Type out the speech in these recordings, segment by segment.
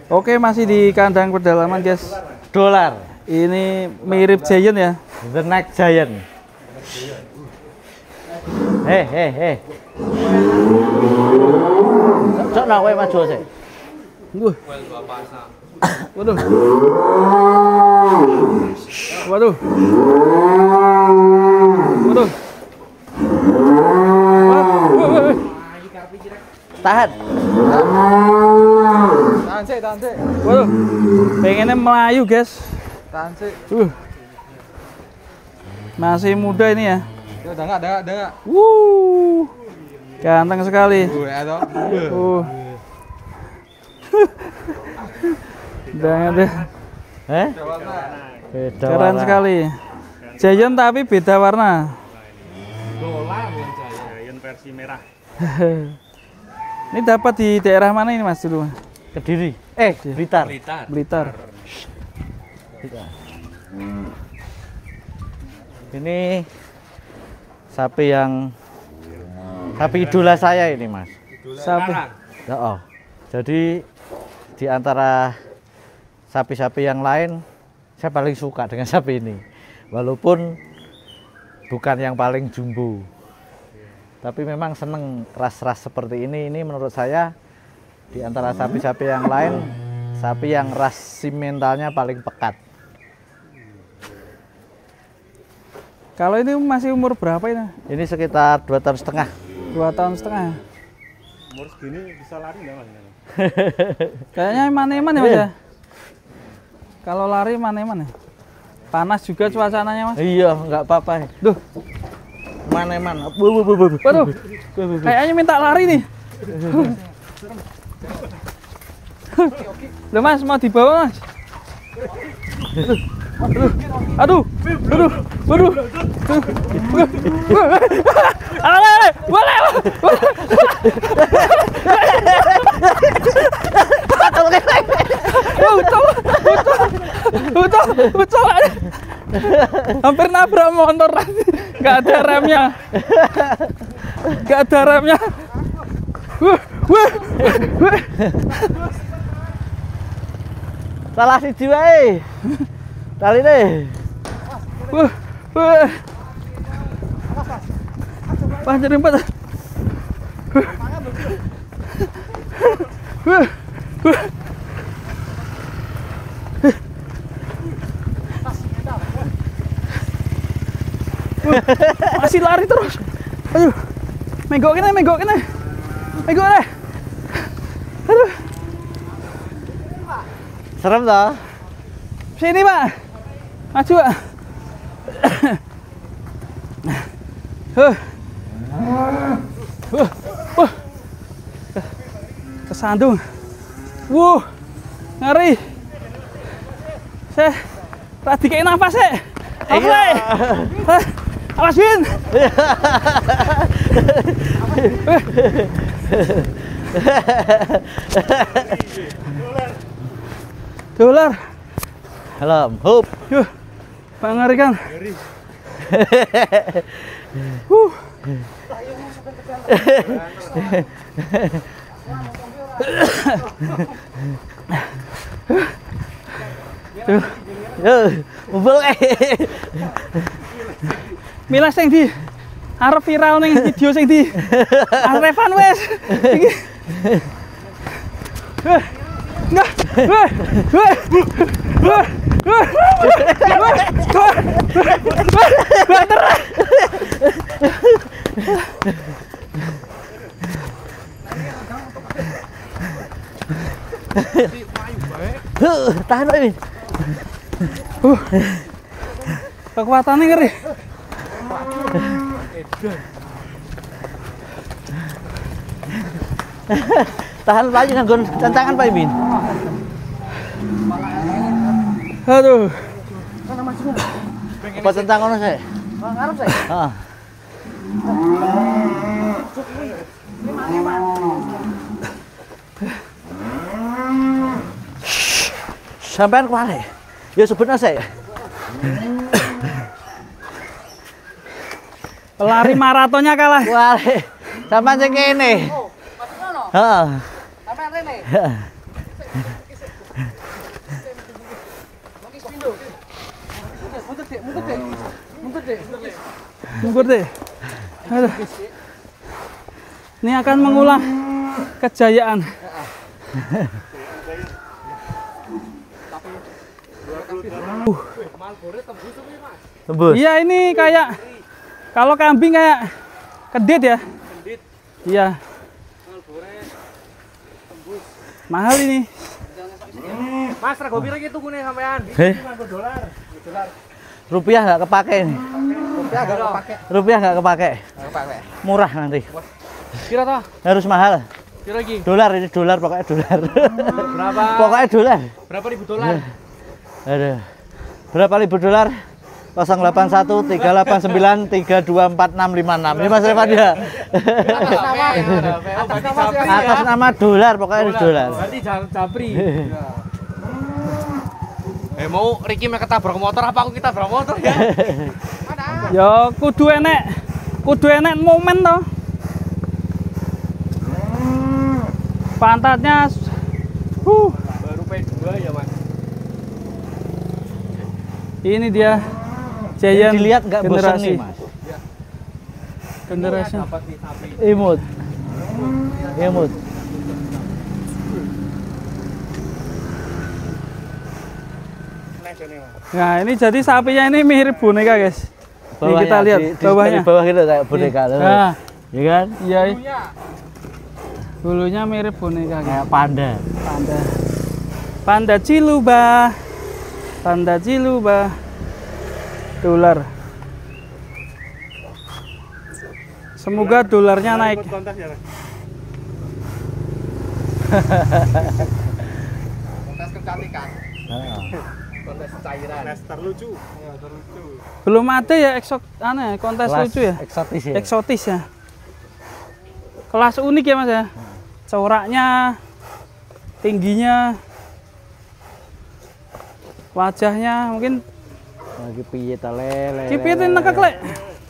Oke, masih di kandang pedalaman, guys. Dolar. Ini mirip Giant ya. The Next Giant. Hei. Cok nak kowe maju sik. Waduh. Waduh. Waduh. Tahan. Tahan sih. Waduh. Pengennya melayu, guys. Tahan sih. Masih muda ini ya. Ya udah enggak. Ganteng sekali. Atau. Udah ada. Beda Keren warna. sekali. Giant tapi beda warna. Dolar Giant versi merah. Ini dapat di daerah mana ini, Mas, dulu? Kediri. Blitar. Blitar. Ini sapi idola saya ini, Mas. Sapi. Oh. Jadi di antara sapi-sapi yang lain, saya paling suka dengan sapi ini. Walaupun bukan yang paling jumbo. Tapi memang seneng ras-ras seperti ini menurut saya di antara sapi-sapi yang lain, sapi yang ras simentalnya paling pekat. Kalau ini masih umur berapa ini? Ini sekitar 2,5 tahun. 2,5 tahun. Umur segini bisa lari nggak, Mas? Kayaknya eman-eman ya, Mas ya? Kalau lari eman-eman ya? Panas juga cuacanya, Mas. Iya, nggak apa-apa. Duh, Eman-eman. waduh. Kayaknya minta lari nih. Loh, Mas, mau dibawa, Mas? Aduh. Boleh. Betul. Hampir nabrak motor. Nggak ada remnya. Salah si jiwa tali deh. Panjang empat. Masih lari terus. Aduh. Megok kene. Megok deh. Aduh. Serem toh? Sini, Pak. Maju, Pak. Kesandung. Ngeri. Saya tadi kayak nafas ya. Awas, Bin. Dolar. Helm, hop. Mengerikan. Mobil Milas sing di arep viral ning video sing di Revan wes. Iki. Nah. Tahan ini. Kekuatannya ngeri. Tahan lagi nganggon tantangan Pak Imin. Aduh. Apa tantangan saya? Ngarep saya. Heeh. Sampean kuare. Ya sebenarnya saya. Pelari maratonnya kalah. Kuare. Sampean sing kene. Oh, maksudnya no? Heeh. Sampai rene. Mundur deh. Aduh. Ini akan mengulang kejayaan. Tembus. Iya, ini kayak kalau kambing kayak kedit ya. Iya. Mahal ini. Mas, rego piro iki tukune sampean? Rupiah nggak kepake nih. Rupiah nggak kepake. Murah nanti. Piro toh? Harus mahal. Piro iki? Dolar ini dolar pokoknya dolar. Berapa? Pokoknya dolar. Berapa ribu dolar? Aduh. Berapa ribu dolar? 081 389 324 656. Ini Mas Revan ya. Atas nama dolar pokoknya ini dolar. Berarti Japri. Mau Ricky mau ketabrak motor apa aku kita tabrak motor ya? Ya kudu enek momen toh. Pantatnya Baru P2 ya, Mas. ini dia Giant Dilihat nggak bosan generasi. nih Mas. Generasi. Dapat nih sapi. Imut. Imut. Nah, ini jadi sapinya ini mirip boneka, guys. Ini kita lihat bawahnya. Di bawah gitu kayak boneka loh. Nah, Ya kan? iya. Bulunya mirip boneka, guys. Kayak panda. Panda. Panda Ciluba. Panda Ciluba. Dolar. Semoga dolarnya naik. Kontes ya, Mas. Kontes kecantikan. Kontes cairan. Kontes terlucu. Ya, terlucu. Belum ada ya kontes Kelas lucu ya. Eksotis ya. Eksotis ya. Kelas unik ya Mas ya. Coraknya, tingginya, wajahnya mungkin. Lagi piye ta lele. Kipitin nekek lek.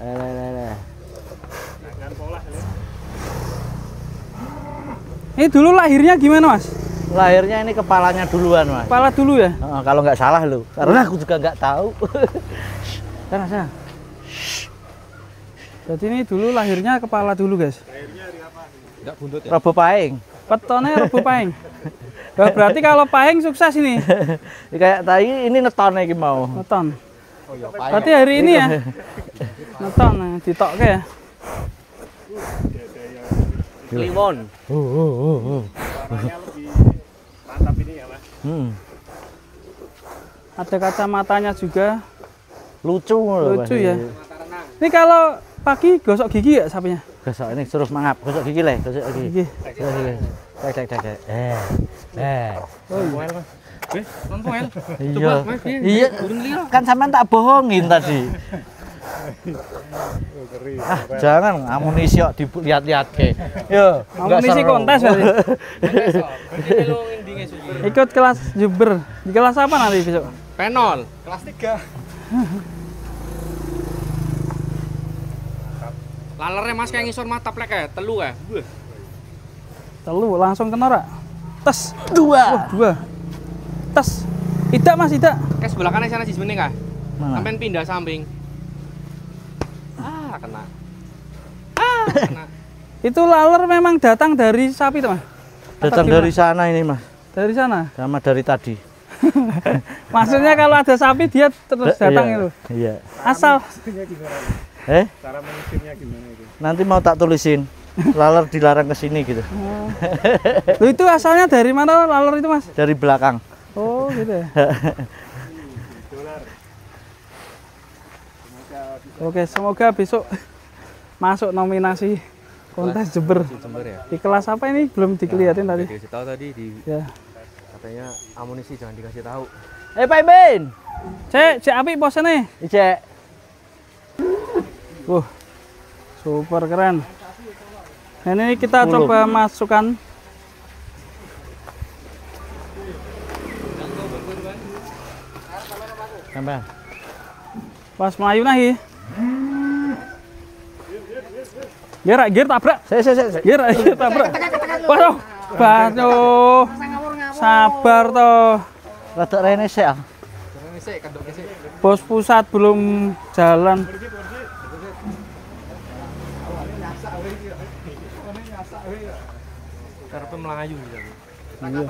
Lele. Ini dulu lahirnya gimana Mas? Lahirnya ini kepalanya duluan Mas. Kepala dulu ya? Kalau nggak salah lo, karena aku juga nggak tahu. Sana. Jadi ini dulu lahirnya kepala dulu guys. Enggak buntut ya? Rebo paing. Petone Rebo Paing. Wah, berarti kalau Paing sukses ini. Kayak tadi ini netone iki mau. Neton. Oh iya, Berarti hari ini ya. Neton ditokke ya. Kliwon. Warnanya lebih mantap ini ya, Mas. Ada kacamatanya juga. Lucu Lucu ya. Ini kalau pagi gosok gigi ya sapinya? Gosok ini suruh mangap, gosok gigi le, gosok gigi. Gigi. Gosok gigi. Cek. Poel, Mas. Non poel. Iya. Mas, Iya. Kan sampean tak bohongin tadi. Jangan amunisi kok dilihat-lihat ke. Yo, Amunisi kontes berarti. Ikut kelas Juber. Di kelas apa nanti besok? Penol. Kelas 3. Lalernya Mas kayak ngisor mata plek ya, telu ya. Telu langsung kena ora? Tes. Dua. Dua. Tes. Tidak Mas, tidak. Kayak sebelah kanan sana siswene kah? Mana? Sampai pindah samping. Kena. Kena. Itu laler memang datang dari sapi tuh Mas? Datang Atau dari sana ini Mas, dari sana. sama dari tadi. Maksudnya kalau ada sapi dia terus datang Iya, itu. Iya. Asal Cara mengusirnya gimana itu? Nanti mau tak tulisin. Laler dilarang ke sini gitu. Loh, itu asalnya dari mana laler itu Mas? Dari belakang. Oh gitu ya. Oke, semoga besok masuk nominasi kontes Jember. Jember ya. Di kelas apa ini belum dikelihatin tadi. Dikasih tahu tadi di Ya. katanya amunisi jangan dikasih tahu. Pak Iben. Cek apik posene. Cek. Super keren. Nah, ini kita 10. coba masukkan. Sampai. Pas melayu nahi. Gear tabrak. Saya. Gear tabrak. Waduh. Waduh. Sabar toh. Rada rene sik. Jangan sih, kandung sih. Bos pusat belum jalan. melayu gitu. Iya.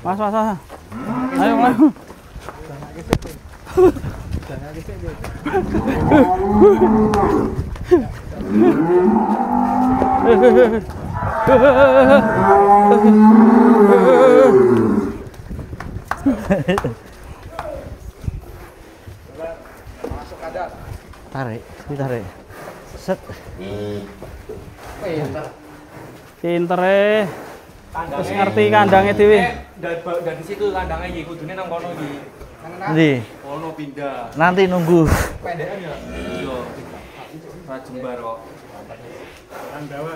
Mas, mas, mas. Ayo, ayo. Tarik, ditarik. Set. Pinter terus ngerti kandangnya dhewe. Dan di situ kandangnya iki kudune nang kono iki. Ndi? Kono pindah. Nanti nunggu. Pendekan ya? Iya. Ra jembar kok. Kurang dawa.